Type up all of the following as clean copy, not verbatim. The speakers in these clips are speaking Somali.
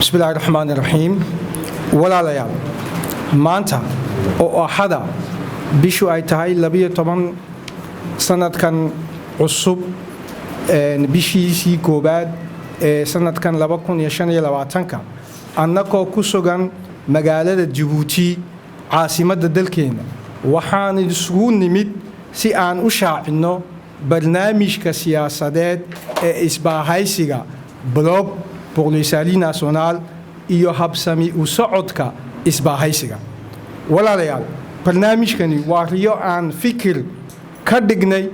بسم الله الرحمن الرحيم ولا ليال مانتا أو أحدا بيشو أي تهاي لبيه طبعا سنة كان عصب بيشي سي كوباد سنة كان لبكون يشان يلواتنكا أنكو كسوغان مقالة جيبوتي عاصمة دلكين وحان سكون نميت سي آن أشاع إنه برنامج كسياسات إسباهايسيغا بلوك pour le salut national iyo habsami u socodka isbaahaysiga walaalayaal barnaamijkani waa riyo aan fikir ka dhignay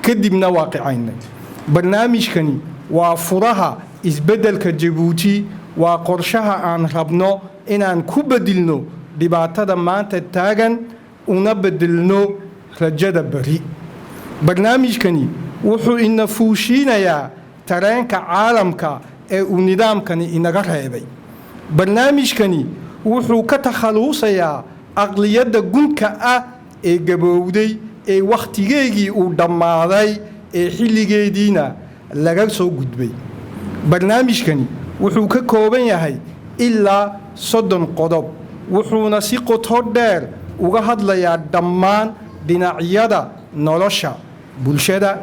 kadibna waaqicaynay barnaamijkani waa furaha isbeddelka Djibouti waa qorshaha aan rabno inaan ku bedilno dhibaatada maanta taagan una bedelno rajada bari barnaamijkani wuxuu ina fuushinayaa tareenka caalamka ee uu nidaamkani inaga reebay barnaamijkani wuxuu ka takhaluusayaa aqliyadda gunka ah ee gabowday ee wakhtigeegii uu dhammaaday ee xilligeediina laga soo gudbay barnaamijkani wuxuu ka kooban yahay ilaa 30 qodob wuxuuna si qoto dheer uga hadlayaa dhammaan dhinacyada nolosha bulshada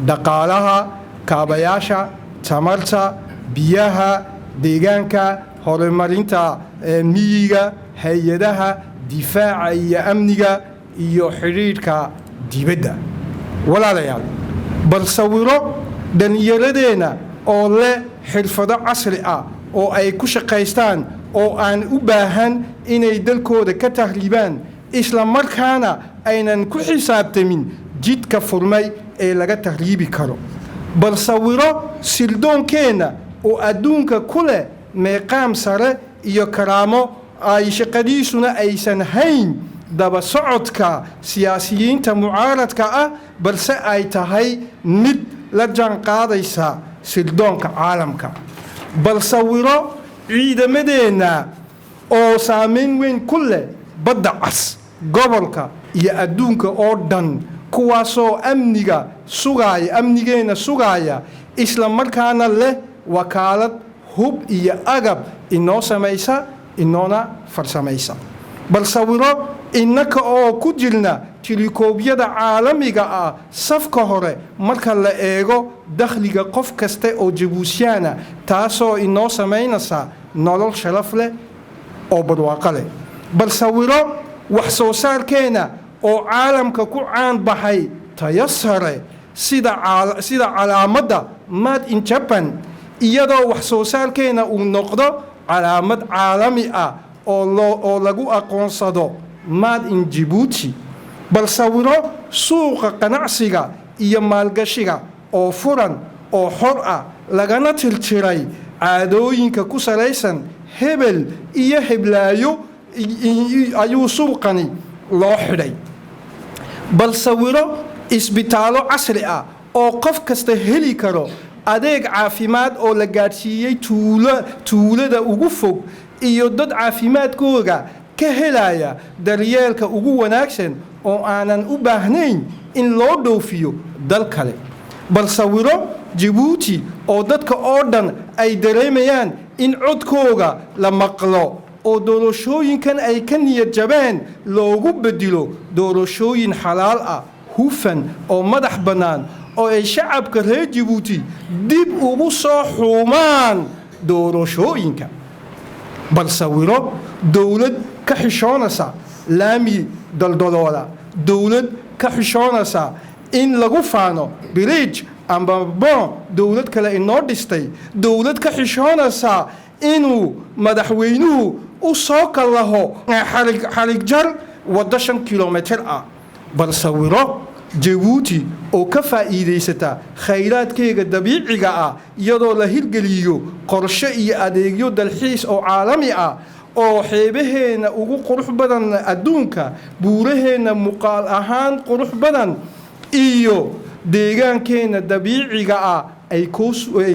dhaqaalaha kaabayaasha tamarta biyaha deegaanka horumarinta miyiga hay'adaha difaaca iyo amniga iyo xiriirka dibadda walaalayaal bal sawiro dhallinyaradeenna oo leh xirfado casri ah oo ay ku shaqaystaan oo aan u baahan inay dalkooda ka tahriibaan isla markaana aynan ku xisaabtamin jidka furmay ee laga tahriibi karo bal sawiro sildoonkeenna oo adduunka ku leh meeqaam sare iyo karaamo ay shaqadiisuna aysan hayn daba socodka siyaasiyiinta mucaaradka ah balse ay tahay mid la jaanqaadaysa sildoonka caalamka bal sawiro ciidamadeenna oo saameyn weyn ku leh badda cas gobolka iyo adduunka oo dhan kuwaasoo amnigeena sugaaya isla markaana leh wakaalad hub iyo agab inoo samaysa inoona farsamaysa bal sawiro innaka oo ku jirna tilikoobyada caalamiga ah safka hore marka la eego dakhliga qof kaste oo Djiboutiana taasoo inoo samaynaysa nolol sharaf leh oo barwaaqo leh bal sawiro wax soo saarkeena oo caalamka ku caan baxay tayo sare sida calaamadda made in Japan iyadoo wax soo saarkeena uu noqdo calaamad caalami ah oo lagu aqoonsado made in Djibouti bal sawiro suuqa ganacsiga iyo maalgashiga oo furan oo xor ah lagana tirtiray caadooyinka ku salaysan hebel iyo heblaayo ayuu suuqani loo xidhay bal sawiro isbitaallo casri ah oo qof kasta heli karo adeeg caafimaad oo la gaadhsiiyey tuulada ugu fog iyo dad caafimaadkooda ka helaya daryeelka ugu wanaagsan oo aanan u baahnayn in loo dhoofiyo dal kale bal sawiro Djibouti oo dadka oo dhan ay dareemayaan in codkooga la maqlo oo doorashooyinkan ay ka niyad jabeen loogu bedelo doorashooyin xalaal ah hufan oo madax bannaan oo ay shacabka reer Djibouti dib ugu soo xuumaan doorashooyinka bal sawiro dowlad ka xishoonaysa laami daldalooda dowlad ka xishoonaysa in lagu faano bridge amba bon dowlad kale inoo dhistay dowlad ka xishoonaysa inuu madaxweynuhu u soo kallaho xarig jar waddo 5 kilomitir ah bal sawiro Djibouti oo ka faa'iideysata khayraadkeega dabiiciga ah iyadoo la hirgeliyo qorshe iyo adeegyo dalxiis oo caalami ah oo xeebaheena ugu qurux badan adduunka buuraheena muuqaal ahaan qurux badan iyo deegaankeena dabiiciga ah ay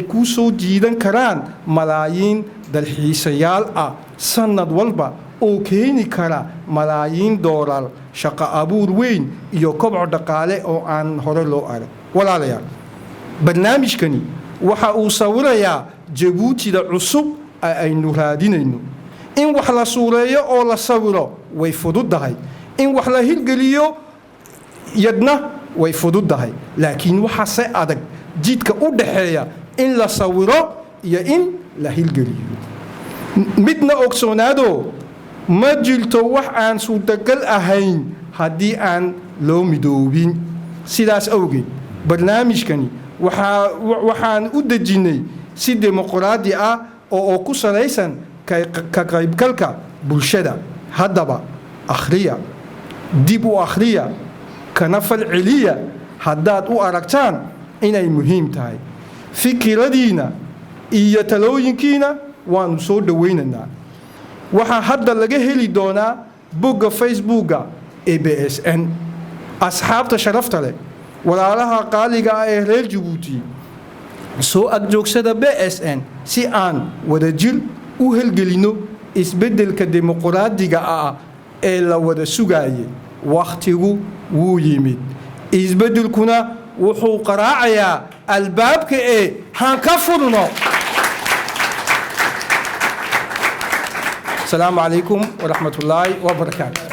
ku soo jiidan karaan malaayiin dalxiisayaal ah sanad walba oo keeni kara malaayiin doolar shaqo abuur weyn iyo koboc dhaqaale oo aan hore loo arag walaalayaal barnaamijkani waxa uu sawirayaa Djiboutida cusub aynu raadinayno. In wax la suureeyo oo la sawiro way fududahay, in wax la hirgeliyo yadna way fududahay, laakiin waxa se adag jidka u dhaxeeya in la sawiro iyo in la hirgeliyo. midna ogsoonaado ma jirto wax aan suurtagal ahayn haddii aan loo midoobin. sidaas awgeed barnaamijkani waxaan u dejinnay si dimuqraadi ah oo ku salaysan ka qaybgalka bulshada. haddaba akhriya, dib u akhriya, kana falceliya haddaad u aragtaan inay muhiim tahay. fikiradiina iyo talooyinkiina waanu soo dhowaynaynaa. waxaa hadda laga heli doonaa bogga facebooka ee BSN. asxaabta sharafta leh, walaalaha qaaliga ah ee reer Jabuuti, soo agjoogsada BSN si aan wadajir u helgelino isbeddelka dimuqraadiga ah ee la wada sugaayay. wakhtigu wuu yimid, isbeddelkuna wuxuu qaraacayaa albaabka ee haan ka furno. السلام عليكم ورحمة الله وبركاته.